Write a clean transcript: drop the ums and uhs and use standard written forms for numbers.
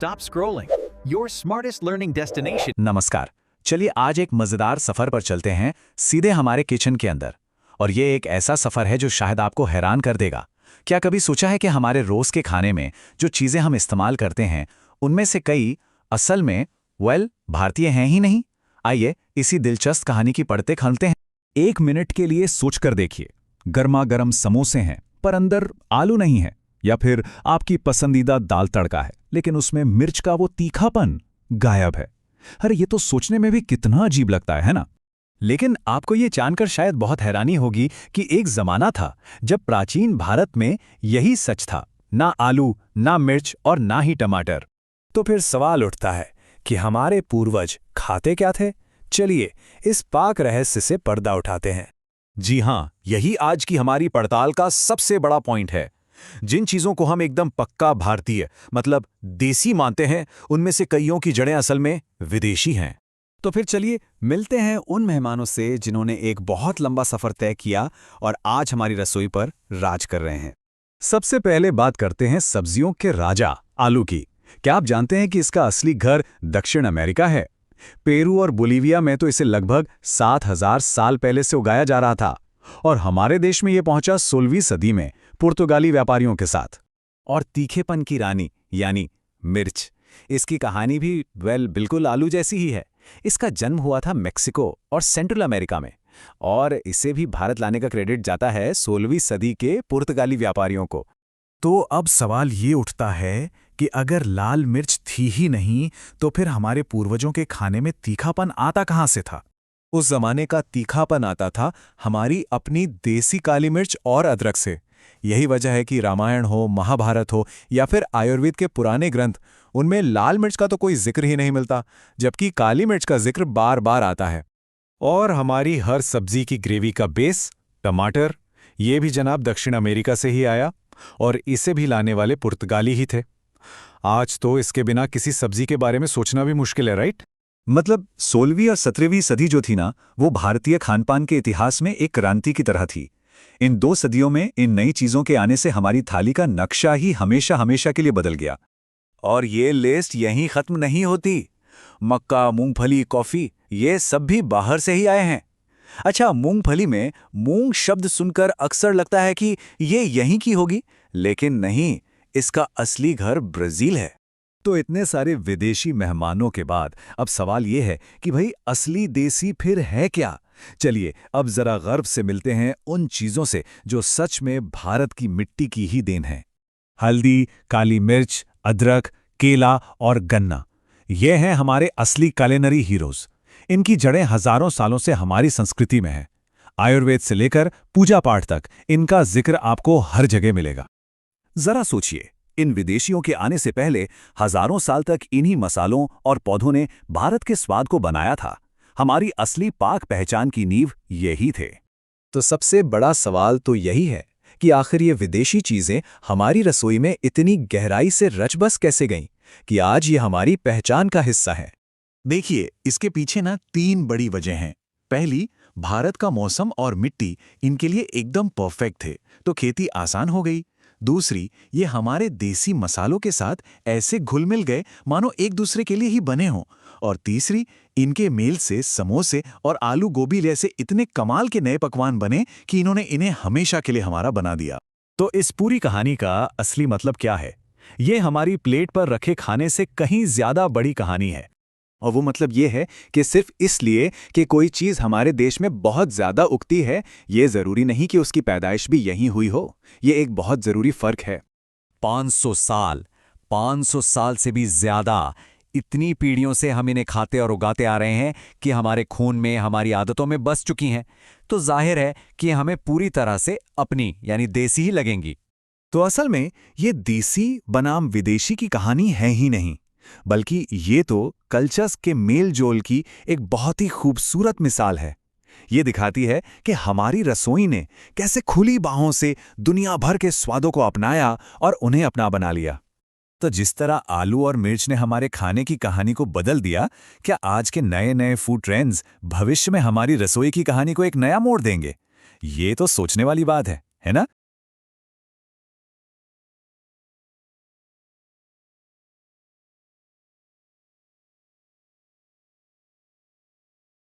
Stop scrolling. Your smartest learning destination. नमस्कार। चलिए आज एक मजेदार सफर पर चलते हैं, सीधे हमारे किचन के अंदर। और ये एक ऐसा सफर है जो शायद आपको हैरान कर देगा। क्या कभी सोचा है कि हमारे रोज के खाने में जो चीजें हम इस्तेमाल करते हैं उनमें से कई असल में भारतीय हैं ही नहीं। आइए इसी दिलचस्प कहानी की पढ़ते खोलते हैं। 1 मिनट के लिए सोचकर देखिए, गर्मा गर्म समोसे हैं पर अंदर आलू नहीं है, या फिर आपकी पसंदीदा दाल तड़का है लेकिन उसमें मिर्च का वो तीखापन गायब है। अरे ये तो सोचने में भी कितना अजीब लगता है ना। लेकिन आपको ये जानकर शायद बहुत हैरानी होगी कि एक जमाना था जब प्राचीन भारत में यही सच था, ना आलू, ना मिर्च और ना ही टमाटर। तो फिर सवाल उठता है कि हमारे पूर्वज खाते क्या थे? चलिए इस पाक रहस्य से पर्दा उठाते हैं। जी हाँ, यही आज की हमारी पड़ताल का सबसे बड़ा पॉइंट है। जिन चीजों को हम एकदम पक्का भारतीय मतलब देसी मानते हैं, उनमें से कईयों की जड़ें असल में विदेशी हैं। तो फिर चलिए मिलते हैं उन मेहमानों से जिन्होंने एक बहुत लंबा सफर तय किया और आज हमारी रसोई पर राज कर रहे हैं। सबसे पहले बात करते हैं सब्जियों के राजा आलू की। क्या आप जानते हैं कि इसका असली घर दक्षिण अमेरिका है? पेरू और बोलीविया में तो इसे लगभग 7000 साल पहले से उगाया जा रहा था, और हमारे देश में यह पहुंचा 16वीं सदी में पुर्तगाली व्यापारियों के साथ। और तीखेपन की रानी यानी मिर्च, इसकी कहानी भी बिल्कुल आलू जैसी ही है। इसका जन्म हुआ था मेक्सिको और सेंट्रल अमेरिका में, और इसे भी भारत लाने का क्रेडिट जाता है 16वीं सदी के पुर्तगाली व्यापारियों को। तो अब सवाल ये उठता है कि अगर लाल मिर्च थी ही नहीं तो फिर हमारे पूर्वजों के खाने में तीखापन आता कहाँ से था? उस जमाने का तीखापन आता था हमारी अपनी देसी काली मिर्च और अदरक से। यही वजह है कि रामायण हो, महाभारत हो या फिर आयुर्वेद के पुराने ग्रंथ, उनमें लाल मिर्च का तो कोई जिक्र ही नहीं मिलता, जबकि काली मिर्च का जिक्र बार बार आता है। और हमारी हर सब्जी की ग्रेवी का बेस टमाटर, ये भी जनाब दक्षिण अमेरिका से ही आया, और इसे भी लाने वाले पुर्तगाली ही थे। आज तो इसके बिना किसी सब्जी के बारे में सोचना भी मुश्किल है, राइट? मतलब 16वीं और 17वीं सदी जो थी ना, वो भारतीय खानपान के इतिहास में एक क्रांति की तरह थी। इन 2 सदियों में इन नई चीजों के आने से हमारी थाली का नक्शा ही हमेशा हमेशा के लिए बदल गया। और ये लिस्ट यहीं खत्म नहीं होती। मक्का, मूंगफली, कॉफी, ये सब भी बाहर से ही आए हैं। अच्छा, मूंगफली में मूंग शब्द सुनकर अक्सर लगता है कि ये यहीं की होगी, लेकिन नहीं, इसका असली घर ब्राजील है। तो इतने सारे विदेशी मेहमानों के बाद अब सवाल ये है कि भाई असली देसी फिर है क्या? चलिए अब जरा गर्व से मिलते हैं उन चीजों से जो सच में भारत की मिट्टी की ही देन है। हल्दी, काली मिर्च, अदरक, केला और गन्ना, ये हैं हमारे असली कुलिनरी हीरोज। इनकी जड़ें हजारों सालों से हमारी संस्कृति में हैं। आयुर्वेद से लेकर पूजा पाठ तक इनका जिक्र आपको हर जगह मिलेगा। जरा सोचिए, इन विदेशियों के आने से पहले हजारों साल तक इन्हीं मसालों और पौधों ने भारत के स्वाद को बनाया था। हमारी असली पाक पहचान की नींव यही थे। तो सबसे बड़ा सवाल तो यही है कि आखिर ये विदेशी चीजें हमारी रसोई में इतनी गहराई से रच-बस कैसे गईं कि आज ये हमारी पहचान का हिस्सा है। देखिए, इसके पीछे ना 3 बड़ी वजह हैं। पहली, भारत का मौसम और मिट्टी इनके लिए एकदम परफेक्ट थे, तो खेती आसान हो गई। दूसरी, ये हमारे देसी मसालों के साथ ऐसे घुल मिल गए मानो एक दूसरे के लिए ही बने हों। और तीसरी, इनके मेल से समोसे और आलू गोभी जैसे इतने कमाल के नए पकवान बने कि इन्होंने इन्हें हमेशा के लिए हमारा बना दिया। तो इस पूरी कहानी का असली मतलब क्या है? ये हमारी प्लेट पर रखे खाने से कहीं ज्यादा बड़ी कहानी है। और वो मतलब ये है कि सिर्फ इसलिए कि कोई चीज़ हमारे देश में बहुत ज़्यादा उगती है, ये ज़रूरी नहीं कि उसकी पैदाइश भी यहीं हुई हो। ये एक बहुत ज़रूरी फ़र्क है। 500 साल से भी ज़्यादा, इतनी पीढ़ियों से हम इन्हें खाते और उगाते आ रहे हैं कि हमारे खून में, हमारी आदतों में बस चुकी हैं। तो जाहिर है कि हमें पूरी तरह से अपनी यानी देसी ही लगेंगी। तो असल में ये देसी बनाम विदेशी की कहानी है ही नहीं, बल्कि ये तो कल्चर्स के मेल जोल की एक बहुत ही खूबसूरत मिसाल है। ये दिखाती है कि हमारी रसोई ने कैसे खुली बाहों से दुनिया भर के स्वादों को अपनाया और उन्हें अपना बना लिया। तो जिस तरह आलू और मिर्च ने हमारे खाने की कहानी को बदल दिया, क्या आज के नए नए फूड ट्रेंड्स भविष्य में हमारी रसोई की कहानी को एक नया मोड़ देंगे? ये तो सोचने वाली बात है ना?